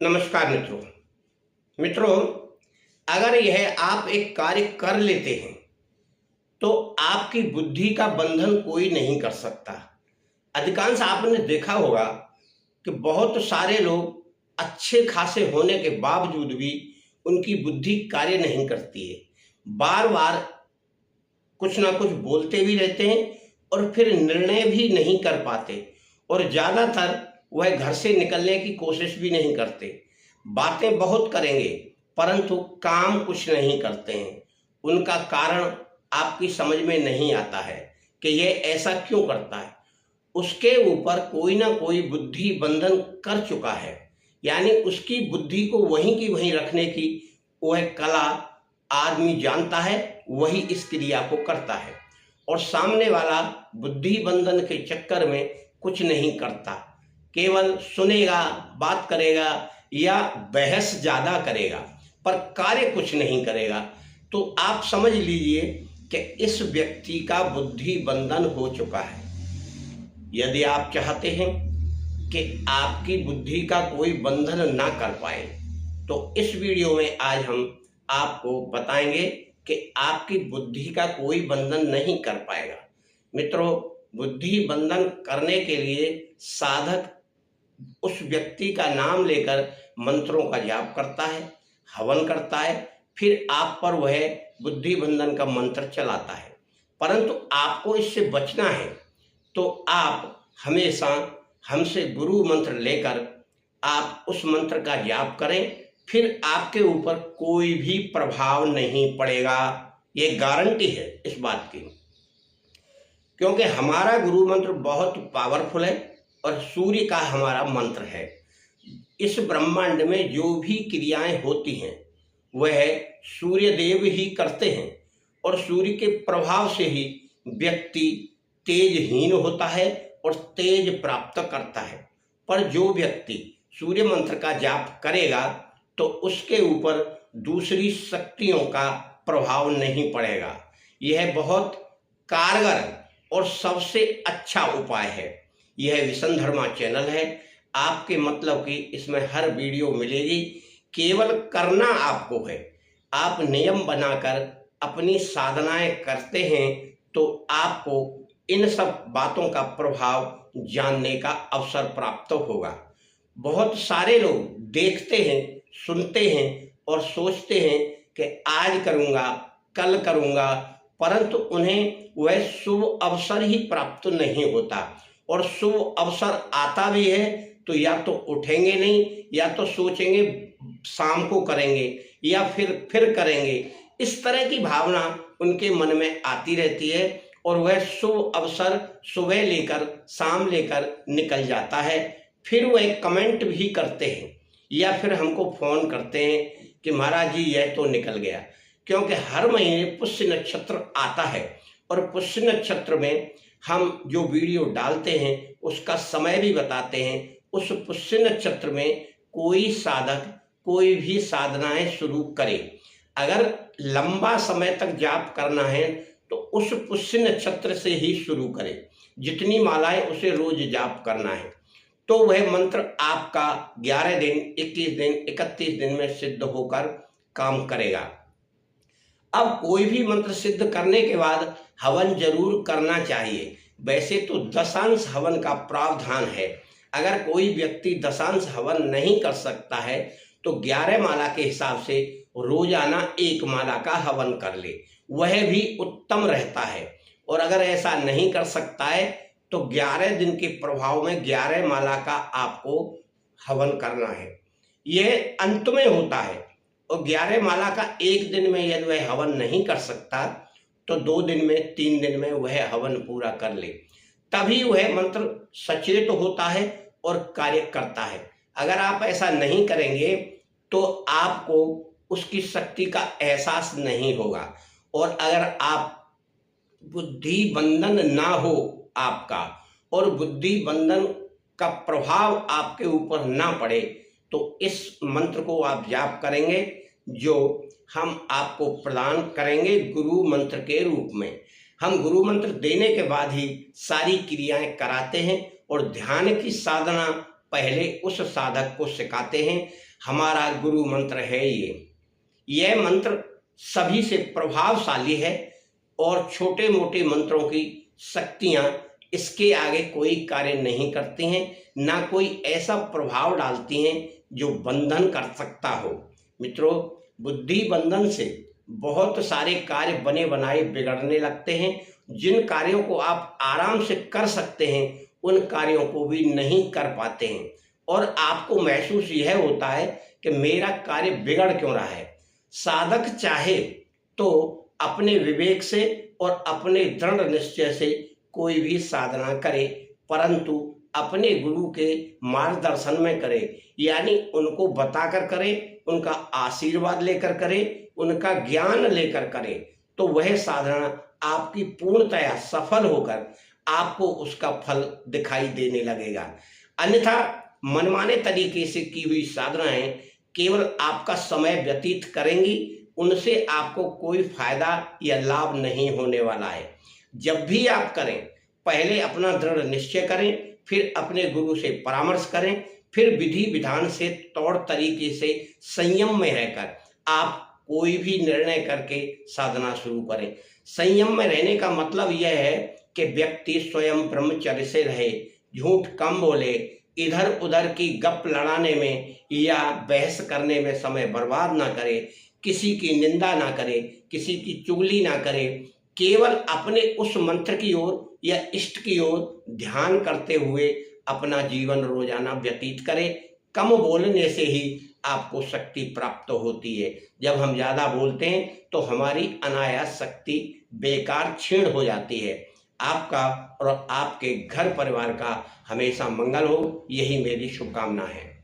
नमस्कार मित्रों, अगर यह आप एक कार्य कर लेते हैं तो आपकी बुद्धि का बंधन कोई नहीं कर सकता। अधिकांश आपने देखा होगा कि बहुत सारे लोग अच्छे खासे होने के बावजूद भी उनकी बुद्धि कार्य नहीं करती है। बार बार कुछ ना कुछ बोलते भी रहते हैं और फिर निर्णय भी नहीं कर पाते, और ज़्यादातर वह घर से निकलने की कोशिश भी नहीं करते। बातें बहुत करेंगे परंतु काम कुछ नहीं करते हैं। उनका कारण आपकी समझ में नहीं आता है कि यह ऐसा क्यों करता है। उसके ऊपर कोई ना कोई बुद्धि बंधन कर चुका है, यानी उसकी बुद्धि को वहीं की वहीं रखने की वह कला आदमी जानता है, वही इस क्रिया को करता है। और सामने वाला बुद्धि बंधन के चक्कर में कुछ नहीं करता, केवल सुनेगा, बात करेगा या बहस ज़्यादा करेगा पर कार्य कुछ नहीं करेगा। तो आप समझ लीजिए कि इस व्यक्ति का बुद्धि बंधन हो चुका है। यदि आप चाहते हैं कि आपकी बुद्धि का कोई बंधन ना कर पाए तो इस वीडियो में आज हम आपको बताएंगे कि आपकी बुद्धि का कोई बंधन नहीं कर पाएगा। मित्रों, बुद्धि बंधन करने के लिए साधक उस व्यक्ति का नाम लेकर मंत्रों का जाप करता है, हवन करता है, फिर आप पर वह बुद्धि बंधन का मंत्र चलाता है। परंतु आपको इससे बचना है तो आप हमेशा हमसे गुरु मंत्र लेकर आप उस मंत्र का जाप करें, फिर आपके ऊपर कोई भी प्रभाव नहीं पड़ेगा। ये गारंटी है इस बात की, क्योंकि हमारा गुरु मंत्र बहुत पावरफुल है और सूर्य का हमारा मंत्र है। इस ब्रह्मांड में जो भी क्रियाएं होती हैं वह सूर्य देव ही करते हैं, और सूर्य के प्रभाव से ही व्यक्ति तेजहीन होता है और तेज प्राप्त करता है। पर जो व्यक्ति सूर्य मंत्र का जाप करेगा तो उसके ऊपर दूसरी शक्तियों का प्रभाव नहीं पड़ेगा। यह बहुत कारगर और सबसे अच्छा उपाय है। यह विशनधर्मा चैनल है, आपके मतलब की इसमें हर वीडियो मिलेगी। केवल करना आपको है, आप नियम बनाकर अपनी साधनाएं करते हैं तो आपको इन सब बातों का प्रभाव जानने का अवसर प्राप्त होगा। बहुत सारे लोग देखते हैं, सुनते हैं और सोचते हैं कि आज करूँगा, कल करूँगा, परंतु उन्हें वह शुभ अवसर ही प्राप्त नहीं होता। और शुभ अवसर आता भी है तो या तो उठेंगे नहीं, या तो सोचेंगे शाम को करेंगे या फिर करेंगे। इस तरह की भावना उनके मन में आती रहती है और वह शुभ अवसर सुबह लेकर शाम लेकर निकल जाता है। फिर वह कमेंट भी करते हैं या फिर हमको फ़ोन करते हैं कि महाराज जी यह तो निकल गया। क्योंकि हर महीने पुष्य नक्षत्र आता है और पुष्य नक्षत्र में हम जो वीडियो डालते हैं उसका समय भी बताते हैं। उस पुष्य नक्षत्र में कोई साधक कोई भी साधनाएं शुरू करे, अगर लंबा समय तक जाप करना है तो उस पुष्य नक्षत्र से ही शुरू करें। जितनी मालाएं उसे रोज जाप करना है तो वह मंत्र आपका 11 दिन, 21 दिन, 31 दिन में सिद्ध होकर काम करेगा। अब कोई भी मंत्र सिद्ध करने के बाद हवन जरूर करना चाहिए। वैसे तो दशांश हवन का प्रावधान है। अगर कोई व्यक्ति दशांश हवन नहीं कर सकता है तो 11 माला के हिसाब से रोजाना 1 माला का हवन कर ले, वह भी उत्तम रहता है। और अगर ऐसा नहीं कर सकता है तो 11 दिन के प्रभाव में 11 माला का आपको हवन करना है। यह अंत में होता है। और 11 माला का 1 दिन में यदि वह हवन नहीं कर सकता तो 2 दिन में, 3 दिन में वह हवन पूरा कर ले, तभी वह मंत्र सचेत होता है और कार्य करता है। अगर आप ऐसा नहीं करेंगे तो आपको उसकी शक्ति का एहसास नहीं होगा। और अगर आप बुद्धि बंधन ना हो आपका और बुद्धि बंधन का प्रभाव आपके ऊपर ना पड़े तो इस मंत्र को आप जाप करेंगे जो हम आपको प्रदान करेंगे गुरु मंत्र के रूप में। हम गुरु मंत्र देने के बाद ही सारी क्रियाएं कराते हैं और ध्यान की साधना पहले उस साधक को सिखाते हैं। हमारा गुरु मंत्र है यह मंत्र सभी से प्रभावशाली है और छोटे मोटे मंत्रों की शक्तियां इसके आगे कोई कार्य नहीं करती हैं, ना कोई ऐसा प्रभाव डालती हैं जो बंधन कर सकता हो। मित्रों, बुद्धि बंधन से बहुत सारे कार्य बने बनाए बिगड़ने लगते हैं। जिन कार्यों को आप आराम से कर सकते हैं उन कार्यों को भी नहीं कर पाते हैं और आपको महसूस यह होता है कि मेरा कार्य बिगड़ क्यों रहा है। साधक चाहे तो अपने विवेक से और अपने दृढ़ निश्चय से कोई भी साधना करे, परंतु अपने गुरु के मार्गदर्शन में करे, यानी उनको बताकर करे, उनका आशीर्वाद लेकर करे, उनका ज्ञान लेकर करे, तो वह साधना आपकी पूर्णतया सफल होकर आपको उसका फल दिखाई देने लगेगा। अन्यथा मनमाने तरीके से की हुई साधनाएं केवल आपका समय व्यतीत करेंगी, उनसे आपको कोई फायदा या लाभ नहीं होने वाला है। जब भी आप करें, पहले अपना दृढ़ निश्चय करें, फिर अपने गुरु से परामर्श करें, फिर विधि विधान से तौर तरीके से संयम में रहकर आप कोई भी निर्णय करके साधना शुरू करें। संयम में रहने का मतलब यह है कि व्यक्ति स्वयं ब्रह्मचर्य से रहे, झूठ कम बोले, इधर उधर की गप लड़ाने में या बहस करने में समय बर्बाद ना करे, किसी की निंदा ना करे, किसी की चुगली ना करे, केवल अपने उस मंत्र की ओर या इष्ट की ओर ध्यान करते हुए अपना जीवन रोजाना व्यतीत करें। कम बोलने से ही आपको शक्ति प्राप्त होती है। जब हम ज़्यादा बोलते हैं तो हमारी अनायास शक्ति बेकार क्षीण हो जाती है। आपका और आपके घर परिवार का हमेशा मंगल हो, यही मेरी शुभकामना है।